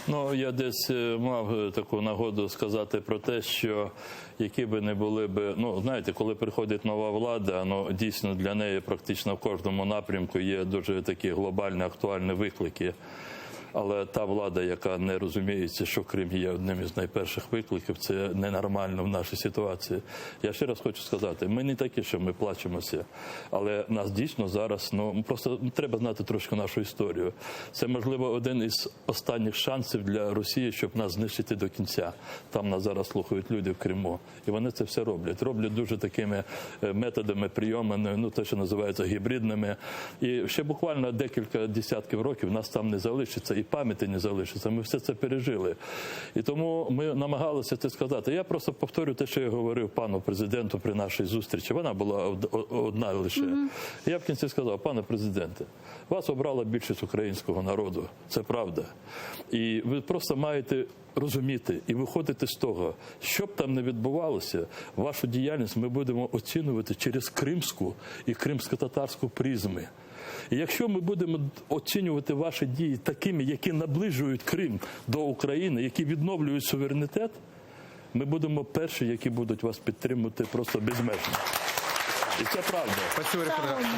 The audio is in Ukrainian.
Ну, я десь мав таку нагоду сказати про те, що які би не були би, ну, знаєте, коли приходить нова влада, ну, дійсно для неї практично в кожному напрямку є дуже такі глобальні, актуальні виклики. Але та влада, яка не розуміється, що Крим є одним із найперших викликів, це ненормально в нашій ситуації. Я ще раз хочу сказати, ми не такі, що ми плачемося, але нас дійсно зараз, ну, просто треба знати трошки нашу історію. Це, можливо, один із останніх шансів для Росії, щоб нас знищити до кінця. Там нас зараз слухають люди в Криму. І вони це все роблять. Роблять дуже такими методами, прийомами, ну, те, що називається гібридними. І ще буквально декілька десятків років нас там не залишиться. І пам'яті не залишиться. Ми все це пережили. І тому ми намагалися це сказати. Я просто повторю те, що я говорив пану президенту при нашій зустрічі. Вона була одна лише. Я в кінці сказав: пане президенте, вас обрала більшість українського народу. Це правда. І ви просто маєте розуміти і виходити з того, що б там не відбувалося, вашу діяльність ми будемо оцінювати через кримську і кримсько-татарську призми. І якщо ми будемо оцінювати ваші дії такими, які наближують Крим до України, які відновлюють суверенітет, ми будемо перші, які будуть вас підтримувати просто безмежно. І це правда.